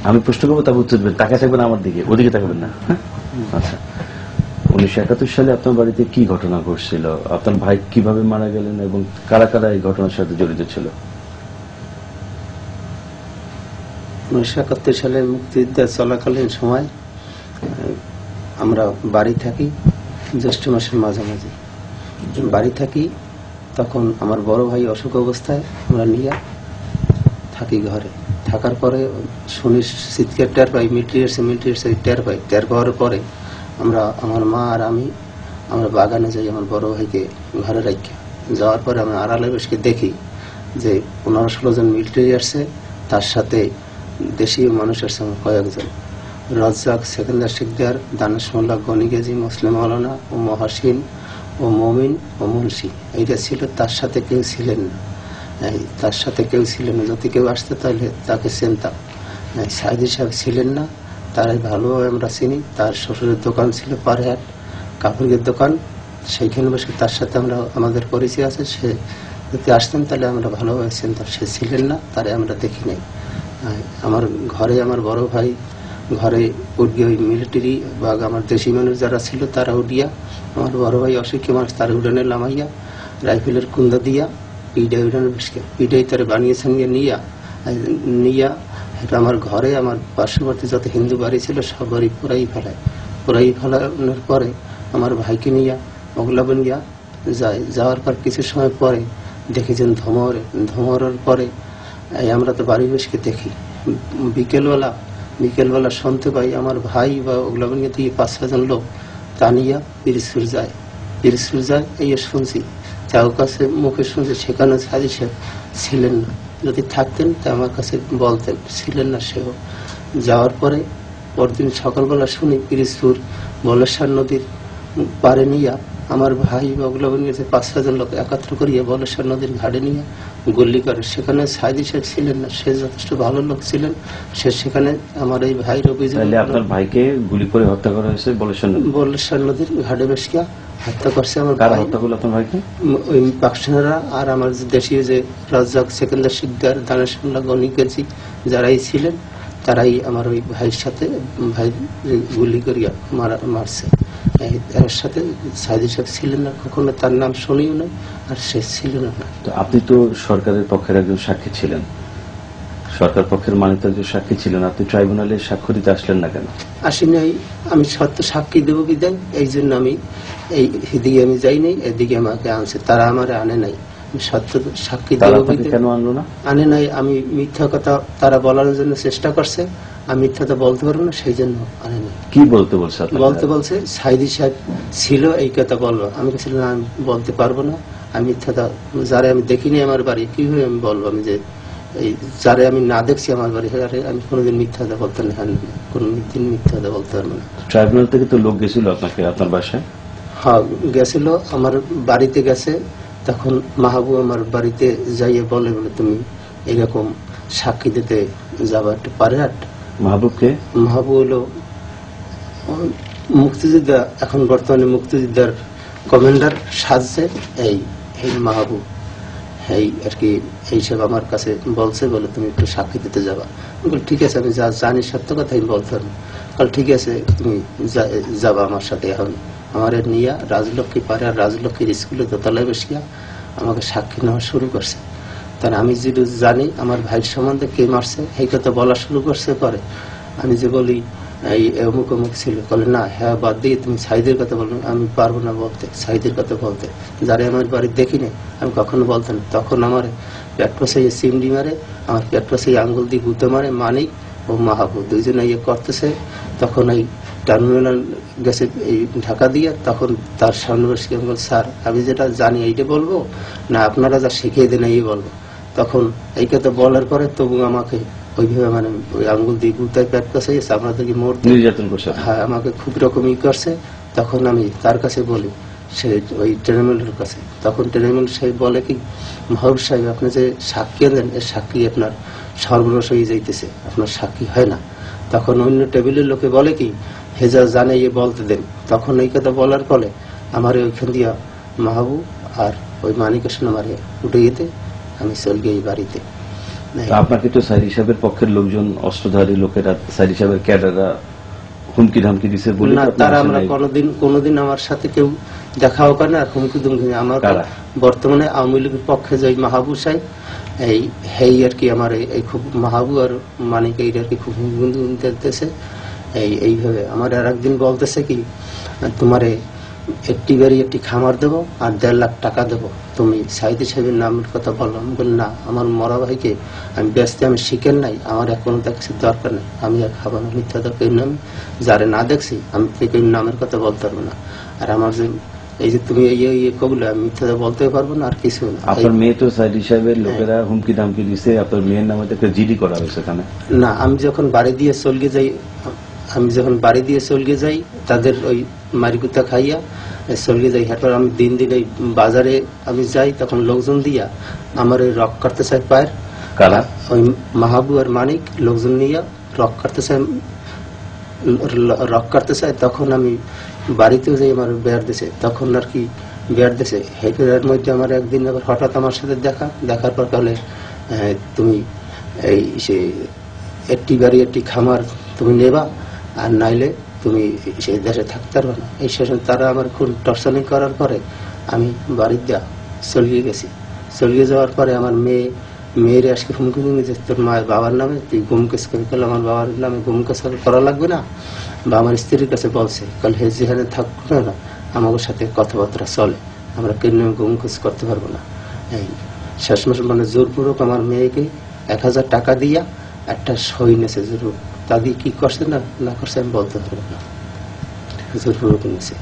আমি প্রশ্ন করবো, তারপর উত্তর দেবেন। তাকায় থাকবেন আমার দিকে, ওদিকে তাকাবেন না। আচ্ছা, 1971 সালে আপনার বাড়িতে কি ঘটনা ঘটছিল? আপনার ভাই কিভাবে মারা গেলেন এবং কারা কারা এই ঘটনার সাথে জড়িত ছিল? 1971 সালে মুক্তিযুদ্ধ চলাকালীন সময় আমরা বাড়ি থাকি, জ্যৈষ্ঠ মাসের মাঝামাঝি বাড়ি থাকি। তখন আমার বড় ভাই অসুখ অবস্থায় আমরা নিয়ে থাকি ঘরে। থাকার পরে শুনি চিৎকার টের পাই, মিলিটারি টের পাওয়ার পরে আমরা, আমার মা আর আমরা বাগানে যাই আমার বড় ভাইকে ঘরে রাখি। যাওয়ার পরে আমি আড়ালে বসে দেখি যে 15-16 জন মিলিটারি আসছে, তার সাথে দেশীয় মানুষ আসছে কয়েকজন, রাজ্জাক, সেকেন্দার শিকদার, দানেশ মোল্লা, গনি গাজী, মুসলিম মৌলানা ও মহাসিন ও মমিন ও মুন্সি, এইটা ছিল। তার সাথে কেউ ছিলেন না, তার সাথে কেউ ছিলেন না। যদি কেউ আসতো তাহলে তাকে চিনতাম। সাইদি সাহেব ছিলেন না, তারাই ভালোভাবে আমরা চিনি। তার শ্বশুরের দোকান ছিল পারহাট, কাপড়ের দোকান, সেইখানে বসে তার সাথে আমাদের পরিচয় আছে। সে যদি আসতেন তাহলে আমরা ভালোভাবে চিনতাম। সে ছিলেন না, তারে আমরা দেখি নাই। আমার ঘরে আমার বড় ভাই ঘরে উঠিয়ে ওই মিলিটারি বা আমার দেশি মানুষ যারা ছিল তারা উঠিয়া, আমার বড় ভাই অসুখী মানুষ তার উড়ানে নামাইয়া রাইফেলের কুন্দা দিয়া পিডাই উড়ানে বসে পিডাই তারা বানিয়ে সঙ্গে নিয়া আমার ঘরে আমার পার্শ্ববর্তী যত হিন্দু বাড়ি ছিল সব বাড়ি পুরাই ফেলানোর পরে আমার ভাইকে নিয়ে ওগলাবন গিয়া যায়। যাওয়ার পর কিছু সময় পরে দেখেছেন ধমরের পরে আমরা তো বাড়ি বসে দেখি। বিকেলবেলা শুনতে পাই আমার ভাই বা ওগলাবন দিয়ে 5-6 জন লোক তা নিয়ে পিরিজপুর যায়। এই শুনছি, যাও কাছে মুখে শুনছি, সেখানে সাজি সাহেব ছিলেন না। যদি থাকতেন তা আমার কাছে বলতেন, ছিলেন না সেও। যাওয়ার পরে পরদিন সকালবেলা শুনি পিরিজপুর বলেশ্বর নদীর পারে নিয়ে আমার ভাই বা ওগুলো নিয়ে 5-6 জন লোক একত্র করিয়ে বলেশ্বর নদীর ঘাটে নিয়ে গুলি করে। সেখানে সাইদি শেখ ছিলেন না, সে যথেষ্ট ভালো লোক ছিলেন। সে সেখানে আমার এই ভাইয়ের অভিযোগ, আপনার ভাইকে গুলি করে হত্যা করা হয়েছে বলেশ্বর নদীর ঘাটে বসিয়া হত্যা করছে। আমার হত্যা করলো আপনার ভাইকে? ওই পাকসেনারা আর আমার দেশীয় যে রাজ্জাক, সেকেন্দার শিকদার, দানেশ মোল্লা, গনি গাজী যারাই ছিলেন তারাই আমার ওই ভাইয়ের সাথে গুলি করিয়া মারছে। এর সাথে সাইদি সাহেব ছিলেন না, কখনো তার নাম শুনিও না, আর সে ছিল না। তো আপনি তো সরকারের পক্ষের একজন সাক্ষী ছিলেন, সরকার পক্ষের মানিত একজন সাক্ষী ছিলেন, আপনি ট্রাইব্যুনালে সাক্ষ্য দিতে আসলেন না কেন? আসি নাই, আমি সত্য সাক্ষী দেবো বিদায়, এই জন্য আমি এদিকে আমি যাই নাই। এদিকে আমাকে আনছে, তারা আমার আনে নাই। সত্য সাক্ষী দেবো কেন আনলো না? আনে নাই, আমি মিথ্যা কথা তারা বলার জন্য চেষ্টা করছে, আমি মিথ্যাটা বলতে পারবো না, সেই জন্য আনে নাই। কি বলতে বলছে সাইদি সাহেব ছিল, এই কথা বলবো। আমি বলছিলাম না, আমি বলতে পারবো না, আমি মিথ্যাটা যারা আমি দেখিনি আমার বাড়ি কিভাবে আমি বলবো, আমি যে এই যারা আমি না দেখছি আমার বাড়ি, আমি কোনোদিন মিথ্যাটা বলতে না, কোনদিন মিথ্যাটা বলতে পারবো না। ট্রাইব্যুনাল থেকে তো লোক গেছিল আপনার বাসায়? হ্যাঁ গেছিল, আমার বাড়িতে গেছে। তখন মাহবুব আমার বাড়িতে যাইয়ে বলে তুমি এরকম সাক্ষী দিতে যাবা একটু পারহাট। মাহবুব হলো মুক্তিযোদ্ধা, এখন বর্তমানে মুক্তিযোদ্ধার কমান্ডার সাজছে এই মাহবুব। এই আর কি এইসব আমার কাছে বলছে, বলে তুমি একটু সাক্ষী দিতে যাবা। ঠিক আছে, আমি যা জানি সত্য কথা আমি বলতে পারবো। ঠিক আছে, তুমি যাবা আমার সাথে। এখন আমার নিয়ে রাজলক্ষ্মী পারে, আর রাজলক্ষ্মীর স্কুলে দোতলায় বসিয়া আমাকে সাক্ষী নেওয়া শুরু করছে। তার আমি যেটু জানি আমার ভাইয়ের সম্বন্ধে কে মারছে এই কথা বলা শুরু করছে। পরে আমি যে বলি এই অমুক অমুক ছিল, বলে না হ্যাঁ বাদ দিয়ে তুমি সাইদের কথা বলো। আমি পারবো না বলতে, সাইদের কথা বলতে, যারা আমার বাড়ি দেখিনি আমি কখনো বলতাম। তখন আমার পেট পাশাইয়ে চিমড়ি মারে, আমার পেট পাশাই আঙ্গুল দিয়ে গুঁতে মারে মানিক ও মাহবুব, দুইজনে ইয়ে করতেছে। তখন এই টার্মিনাল গেছে এই ঢাকা দিয়ে, তখন তার সামনে বসে আমি বল, স্যার আমি যেটা জানি এইটা বলবো না আপনারা যা শিখিয়ে দেন এই বলবো। তখন এই কথা বলার পরে তবু আমাকে ওইভাবে মানে ওই আঙ্গুল দিয়ে গুতায় পেট পাশাইছে, আপনাদেরকে নির্যাতন করছে। হ্যাঁ আমাকে খুব রকমই করছে। তখন আমি তার কাছে বলি, সে ওই ট্রেনিমেন্টের কাছে, তখন ট্রেনিমেন্ট সাহেব বলে কি মাহবুব সাহেব আপনি যে সাক্ষী দেন এর সাক্ষী আপনার সর্বনাশ হয়ে যাইতেছে, আপনার সাক্ষী হয় না। তখন অন্য টেবিলের লোকে বলে কি হেজা জানে ইয়ে বলতে দেন। তখন এই কথা বলার ফলে আমার ওইখান দিয়া মাহবুব আর ওই মানিকের সঙ্গে আমার উঠে যেতে আমি চল গিয়ে বাড়িতে। তো আপনাকে তো সাইদি সাহেবের পক্ষের লোকজন, অস্ত্রধারী লোকেরা, সাইদি সাহেবের ক্যাডাররা হুমকি ধামকি দিছে বলে না, তারা আমরা কোনোদিন আমার সাথে কেউ দেখাও করে না, আর হুমকি দুমকি আমার কারা? বর্তমানে আওয়ামী লীগের পক্ষে যে মাহবুব সাহেব, এই আর কি আমার এই খুব মাহবুব আর মানিক এই আর কি খুব হুমকি দিতেছে। এইভাবে আমার আর একদিন বলতেছে কি, তোমারে একটি বাড়ি একটি খামার দেবো আর 1.5 লাখ টাকা দেবো, তুমি সাইদি সাহেবের নামের কথা বললাম। আমি বলি না, আমার মরা ভাইকে আমি ব্যস্ত, আমি শিখেন নাই, আমার এখন দেখছি দরকার নেই, আমি আর খাবো না মিথ্যা দরকার নাম, যারে না দেখছি আমি থেকে নামের কথা বলতে পারবো না। আর আমার যে এই যে তুমি কবুলে আমি মিথ্যা বলতে পারবো না আর কিছু না। আপনার মেয়ে তো সাইদি সাহেবের লোকেরা হুমকি ধামকি দিছে, আপনার মেয়ের নামে তো একটা জিডি করা হয়েছে এখানে। না, আমি যখন বাড়ি দিয়ে চলগে যাই তাদের ওই মারিকুতা খাইয়া চলগে যাই, এরপর আমি দিন এই বাজারে আমি যাই, তখন লোকজন দিয়া আমার ওই রক কাটতে চাই পায়ের। কারা? ওই মাহবুব আর মানিক লোকজন নিয়ে রক কাটতে চাই, তখন আমি বাড়িতেও যাই, আমার বেড় দিছে, তখন আর কি বেড় দিছে। হেঁটের মধ্যে আমার একদিন আবার হঠাৎ আমার সাথে দেখার পর তাহলে তুমি এই সে একটি বাড়ি একটি খামার তুমি নেবা, আর নাইলে তুমি সেই দেশে থাকতে পারবে না। এই শেষে তারা আমার খুব টর্চারিং করার পরে আমি বাড়ির দেওয়া চলিয়ে গেছি। চলিয়ে যাওয়ার পরে আমার মেয়ের আজকে হুমকি দিয়েছে, তোর মায়ের বাবার নামে তুই গুম কেস করে গেলে, আমার বাবার নামে গুম কেস করা লাগবে না। বা আমার স্ত্রীর কাছে বলছে, কাল হে যেখানে থাকবে না আমাদের সাথে কথাবার্তা চলে, আমরা কেন গুম কেস করতে পারবো না। এই শেষ মাস মানে জোরপূর্বক আমার মেয়েকে 1000 টাকা দিয়া একটা সই নেছে জোর, তা দিয়ে কি করছে না করছে আমি বলতে পারবো না, জোরপূর্বক নিয়েছে।